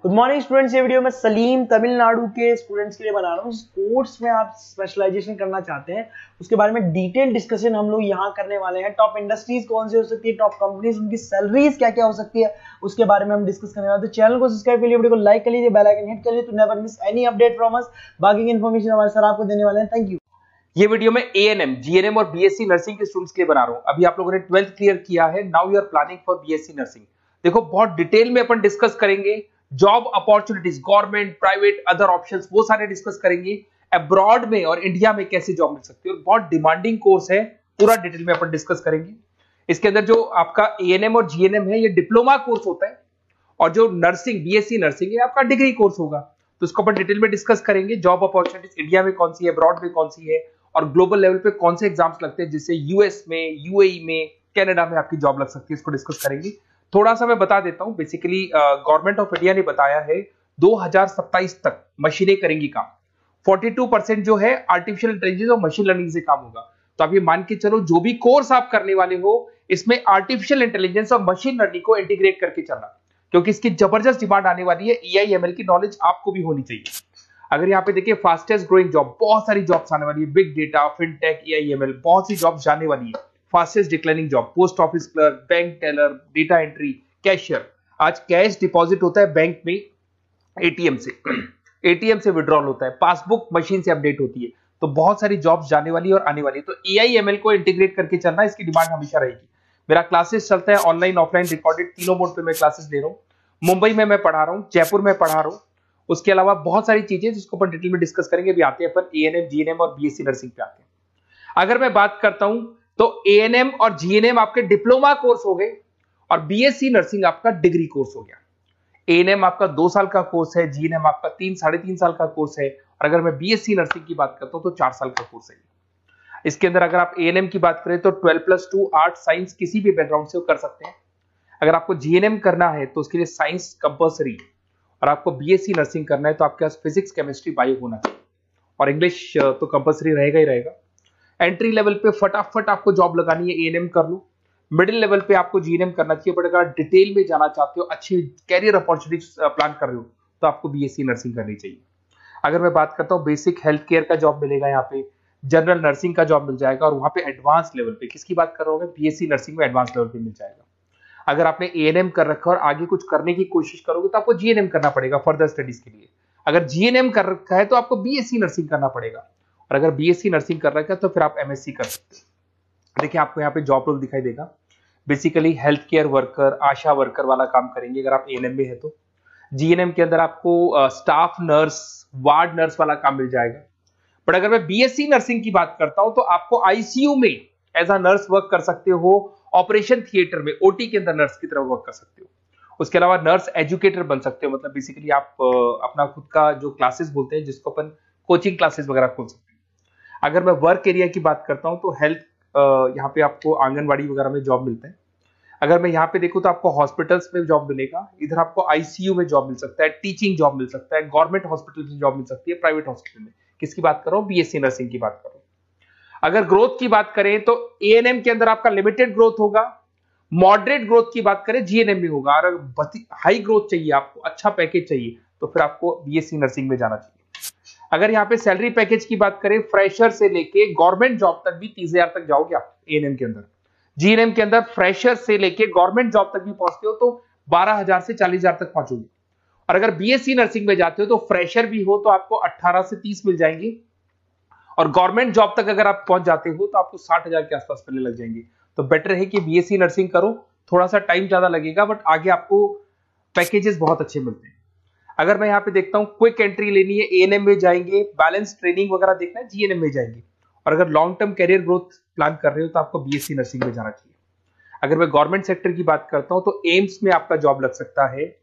Good morning students. ये video मैं सलीम तमिलनाडु के स्टूडेंट्स के लिए बना रहा हूँ। कोर्स में आप स्पेशलाइजेशन करना चाहते हैं उसके बारे में डिटेल डिस्कशन हम लोग यहाँ करने वाले हैं। टॉप इंडस्ट्रीज कौन सी हो सकती है, टॉप कंपनीज, उनकी सैलरीज क्या क्या हो सकती है, उसके बारे में हम डिस्कस करने वाले हैं। तो चैनल को सब्सक्राइब कर लीजिए, वीडियो को लाइक कर लीजिए, बेल आइकन हिट कर लीजिए तो never miss any update from us. बाकी की इन्फॉर्मेशन हमारे सर आपको देने वाले हैं। Thank you. ये वीडियो में एएनएम, जीएनएम और बीएससी नर्सिंग के स्टूडेंट्स के लिए बना रहा हूं। अभी आप लोगों ने 12th क्लियर किया है, now you are planning for BSc nursing. देखो बहुत डिटेल में अपन डिस्कस करेंगे job opportunities, government, private, other options, वो सारे डिस्कस करेंगे। अब्रॉड में और इंडिया में कैसे जॉब मिल सकती है, और बहुत डिमांडिंग कोर्स है, पूरा डिटेल में अपन डिस्कस करेंगे। इसके अंदर जो आपका एएनएम और जीएनएम है ये डिप्लोमा कोर्स होता है, और जो नर्सिंग बीएससी नर्सिंग है आपका डिग्री कोर्स होगा। तो इसको अपन डिटेल में डिस्कस करेंगे। जॉब अपॉर्चुनिटीज इंडिया में कौन सी है, अब्रॉड में कौन सी है, और ग्लोबल लेवल पे कौन से एग्जाम्स लगते हैं जिससे यूएस में, यूएई में, कनाडा में आपकी जॉब लग सकती है, इसको डिस्कस करेंगे। थोड़ा सा मैं बता देता हूं। बेसिकली गवर्नमेंट ऑफ इंडिया ने बताया है 2027 तक मशीनें करेंगी काम। 42% जो है आर्टिफिशियल इंटेलिजेंस और मशीन लर्निंग से काम होगा। तो आप ये मान के चलो जो भी कोर्स आप करने वाले हो इसमें आर्टिफिशियल इंटेलिजेंस और मशीन लर्निंग को इंटीग्रेट करके चलना, क्योंकि इसकी जबरदस्त डिमांड आने वाली है। एआई/एमएल की नॉलेज आपको भी होनी चाहिए। अगर यहाँ पे देखिए फास्टेस्ट ग्रोइंग जॉब, बहुत सारी जॉब्स आने वाली है। बिग डेटा, फिनटेक, एआई/एमएल, बहुत सी जॉब्स जाने वाली है। Fastest declining job, post office clerk, bank teller, data entry, cashier. आज कैश डिपॉजिट होता है बैंक में एटीएम से, एटीएम से विड्रॉल होता है, पासबुक मशीन से अपडेट होती है। तो बहुत सारी जॉब्स जाने वाली है और आने वाली है। तो एआई/एमएल को इंटीग्रेट करके चलना, इसकी डिमांड हमेशा रहेगी। मेरा क्लासेस चलता है ऑनलाइन, ऑफलाइन, रिकॉर्डेड, तीनों मोड पे मैं क्लासेस दे रहा हूँ। मुंबई में मैं पढ़ा रहा हूँ, जयपुर में पढ़ा रहा हूँ। उसके अलावा बहुत सारी चीजें जिसको अपन डिटेल में डिस्कस करेंगे। अभी आते हैं अपन एएनएम, जीएनएम और बीएससी नर्सिंग पे आते हैं। अगर मैं बात करता हूं तो एएनएम और जीएनएम आपके डिप्लोमा कोर्स हो गए, और बीएससी नर्सिंग आपका डिग्री कोर्स हो गया। एएनएम आपका 2 साल का कोर्स है, जीएनएम आपका 3-3.5 साल का कोर्स है, और अगर मैं बीएससी नर्सिंग की बात करता हूं तो 4 साल का कोर्स है। इसके अंदर अगर आप एएनएम की बात करें तो 12+2 आर्ट साइंस किसी भी बैकग्राउंड से कर सकते हैं। अगर आपको जीएनएम करना है तो उसके लिए साइंस कंपल्सरी, और आपको बीएससी नर्सिंग करना है तो आपके पास फिजिक्स, केमिस्ट्री, बायो होना चाहिए, और इंग्लिश तो कंपल्सरी रहेगा ही रहेगा। एंट्री लेवल पे फटाफट आपको जॉब लगानी है, एएनएम कर लो। मिडिल लेवल पे आपको जीएनएम करना चाहिए, बट अगर डिटेल में जाना चाहते हो, अच्छी कैरियर अपॉर्चुनिटीज प्लान कर रहे हो, तो आपको बीएससी नर्सिंग करनी चाहिए। अगर मैं बात करता हूँ बेसिक हेल्थ केयर का जॉब मिलेगा, यहाँ पे जनरल नर्सिंग का जॉब मिल जाएगा, और वहां पे एडवांस लेवल पे, किसकी बात कर रहा हूँ, बीएससी नर्सिंग में एडवांस लेवल पे मिल जाएगा। अगर आपने एएनएम कर रखा है और आगे कुछ करने की कोशिश करोगे तो आपको जीएनएम करना पड़ेगा फर्दर स्टडीज के लिए। अगर जीएनएम कर रखा है तो आपको बीएससी नर्सिंग करना पड़ेगा, और अगर बीएससी नर्सिंग कर रखा है तो फिर आप एमएससी कर सकते हैं। देखिए आपको यहाँ पे जॉब रोल दिखाई देगा। बेसिकली हेल्थ केयर वर्कर, आशा वर्कर वाला काम करेंगे अगर आप एएनएम में है तो। जीएनएम के अंदर आपको स्टाफ नर्स, वार्ड नर्स वाला काम मिल जाएगा। बट अगर मैं बीएससी नर्सिंग की बात करता हूं तो आपको आईसीयू में एज अ नर्स वर्क कर सकते हो, ऑपरेशन थिएटर में ओटी के अंदर नर्स की तरह वर्क कर सकते हो। उसके अलावा नर्स एजुकेटर बन सकते हो, मतलब बेसिकली आप अपना खुद का जो क्लासेस बोलते हैं जिसको अपन कोचिंग क्लासेस वगैरह खोल सकते हैं। अगर मैं वर्क एरिया की बात करता हूं तो हेल्थ, यहाँ पे आपको आंगनबाड़ी वगैरह में जॉब मिलता है। अगर मैं यहाँ पे देखूं तो आपको हॉस्पिटल्स में जॉब मिलेगा, इधर आपको आईसीयू में जॉब मिल सकता है, टीचिंग जॉब मिल सकता है, गवर्नमेंट हॉस्पिटल में जॉब मिल सकती है, प्राइवेट हॉस्पिटल में। किसकी बात कर रहा हूँ, बीएससी नर्सिंग की बात कर रहा हूँ। अगर ग्रोथ की बात करें तो एएनएम के अंदर आपका लिमिटेड ग्रोथ होगा, मॉडरेट ग्रोथ की बात करें जीएनएम में होगा, और अगर हाई ग्रोथ चाहिए, आपको अच्छा पैकेज चाहिए, तो फिर आपको बीएससी नर्सिंग में जाना चाहिए। अगर यहाँ पे सैलरी पैकेज की बात करें, फ्रेशर से लेके गवर्नमेंट जॉब तक भी 30,000 तक जाओगे आप एएनएम के अंदर। जीएनएम के अंदर फ्रेशर से लेके गवर्नमेंट जॉब तक भी पहुंचते हो तो 12,000 से 40,000 तक पहुंचोगे। और अगर बीएससी नर्सिंग में जाते हो तो फ्रेशर भी हो तो आपको 18 से 30 मिल जाएंगे, और गवर्नमेंट जॉब तक अगर आप पहुंच जाते हो तो आपको 60,000 के आसपास मिलने लग जाएंगे। तो बेटर है कि बीएससी नर्सिंग करो, थोड़ा सा टाइम ज्यादा लगेगा बट आगे आपको पैकेजेस बहुत अच्छे मिलते हैं। अगर मैं यहाँ पे देखता हूँ क्विक एंट्री लेनी है, एएनएम में जाएंगे, बैलेंस ट्रेनिंग वगैरह देखना है, जीएनएम में जाएंगे। और अगर long term career growth plan कर रहे हो तो आपको बीएससी नर्सिंग में जाना चाहिए। अगर मैं गवर्नमेंट सेक्टर की बात करता हूँ तो एम्स में आपका जॉब लग सकता है,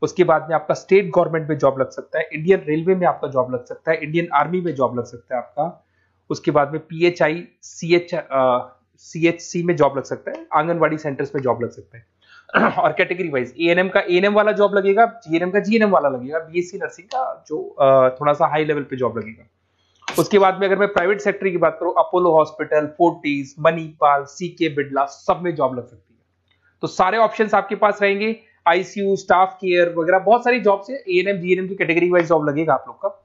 उसके बाद में आपका स्टेट गवर्नमेंट में जॉब लग सकता है, इंडियन रेलवे में आपका जॉब लग सकता है, इंडियन आर्मी में जॉब लग सकता है आपका। उसके बाद में पीएचआई, सीएचसी में जॉब लग सकता है, आंगनवाड़ी सेंटर्स में जॉब लग सकता है। और कैटेगरी वाइज एएनएम का एएनएम वाला जॉब लगेगा, जीएनएम का जीएनएम वाला लगेगा, बीएससी नर्सिंग का जो थोड़ा सा हाई लेवल पे जॉब लगेगा। उसके बाद में अगर मैं प्राइवेट सेक्टर की बात करूं, अपोलो हॉस्पिटल, फोर्टिस, मणिपाल, सीके बिड़ला, सब में जॉब लग सकती है। तो सारे ऑप्शंस आपके पास रहेंगे। आईसीयू, स्टाफ केयर वगैरह बहुत सारी जॉब्स है। एएनएम जीएनएम की कैटेगरी वाइज जॉब लगेगा आप लोग का।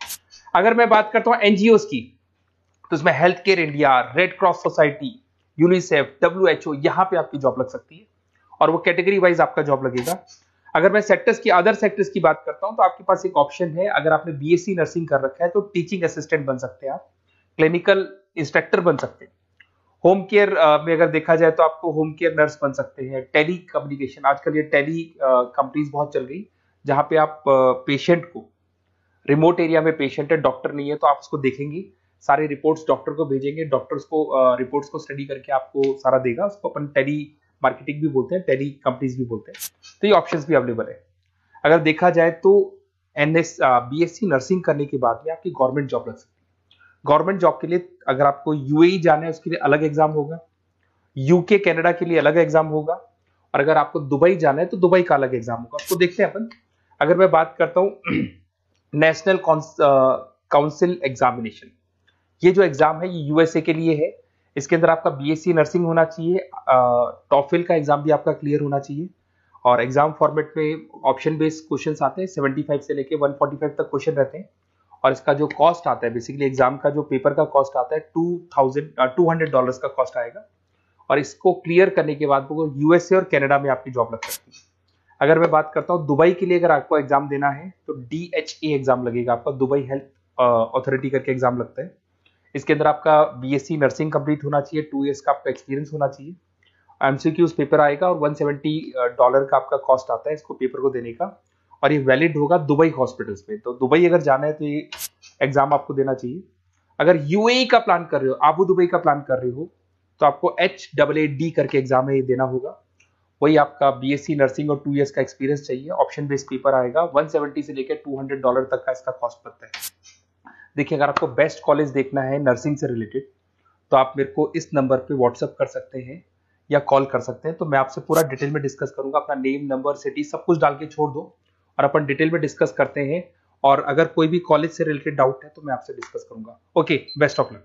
अगर मैं बात करता हूँ एनजीओस की, तो इसमें health care India, red cross society, UNICEF, WHO, यहाँ पे आपकी जॉब लग सकती है और वो कैटेगरी वाइज आपका जॉब लगेगा। अगर मैं सेक्टर्स की, अदर सेक्टर्स की बात करता हूं, तो आपके पास एक ऑप्शन है, अगर आपने बीएससी नर्सिंग कर रखा है तो टीचिंग असिस्टेंट बन सकते हैं आप, क्लिनिकल इंस्ट्रक्टर बन सकते हैं। होम केयर में अगर देखा जाए तो आपको होम केयर नर्स बन सकते हैं। टेली कम्युनिकेशन, आजकल ये टेली कंपनीज बहुत चल गई, जहां पे आप पेशेंट को, रिमोट एरिया में पेशेंट है, डॉक्टर नहीं है, तो आप उसको देखेंगे, सारे रिपोर्ट्स डॉक्टर को भेजेंगे, डॉक्टर्स को रिपोर्ट्स को स्टडी करके आपको सारा देगा। उसको अपन टेली मार्केटिंग भी बोलते हैं, टेली कंपनीज भी बोलते हैं। तो ये ऑप्शंस भी अवेलेबल है। अगर देखा जाए तो बीएससी नर्सिंग करने के बाद में आपकी गवर्नमेंट जॉब लग सकती है। गवर्नमेंट जॉब के लिए अगर आपको यूएई जाना है, उसके लिए अलग एग्जाम होगा, यूके कनाडा के लिए अलग एग्जाम होगा, और अगर आपको दुबई जाना है तो दुबई का अलग एग्जाम होगा। तो देखते हैं अपन। अगर मैं बात करता हूं नेशनल काउंसिल एग्जामिनेशन, ये जो एग्जाम है ये यूएसए के लिए है। इसके अंदर आपका बीएससी नर्सिंग होना चाहिए, टॉफिल का एग्जाम भी आपका क्लियर होना चाहिए, और एग्जाम फॉर्मेट में ऑप्शन बेस्ड क्वेश्चंस आते हैं, 75 से लेके 145 तक क्वेश्चन रहते हैं। और इसका जो कॉस्ट आता है, बेसिकली एग्जाम का जो पेपर का कॉस्ट आता है $200 का कॉस्ट आएगा, और इसको क्लियर करने के बाद वो यूएसए और कनाडा में आपकी जॉब लग सकती है। अगर मैं बात करता हूँ दुबई के लिए, अगर आपको एग्जाम देना है तो DHA एग्जाम लगेगा आपका, दुबई हेल्थ अथॉरिटी करके एग्जाम लगता है। इसके अंदर आपका बीएससी नर्सिंग कंप्लीट होना चाहिए, 2 इयर्स का आपका एक्सपीरियंस होना चाहिए। एमसीक्यूज पेपर आएगा और $170 का आपका कॉस्ट आता है इसको पेपर को देने का, और ये वैलिड होगा दुबई हॉस्पिटल्स में। तो दुबई अगर जाना है तो ये एग्जाम आपको देना चाहिए। अगर यूएई का प्लान कर रहे हो, आबू दुबई का प्लान कर रहे हो, तो आपको HAAD करके एग्जाम है ये देना होगा। वही आपका बीएससी नर्सिंग और 2 इयर्स का एक्सपीरियंस चाहिए। ऑप्शन बेस्ड पेपर आएगा, 170 से लेकर $200 तक का इसका कॉस्ट पड़ता है। देखिए, अगर आपको बेस्ट कॉलेज देखना है नर्सिंग से रिलेटेड, तो आप मेरे को इस नंबर पे व्हाट्सअप कर सकते हैं या कॉल कर सकते हैं। तो मैं आपसे पूरा डिटेल में डिस्कस करूंगा। अपना नेम, नंबर, सिटी सब कुछ डाल के छोड़ दो और अपन डिटेल में डिस्कस करते हैं। और अगर कोई भी कॉलेज से रिलेटेड डाउट है तो मैं आपसे डिस्कस करूंगा। Okay, best of luck.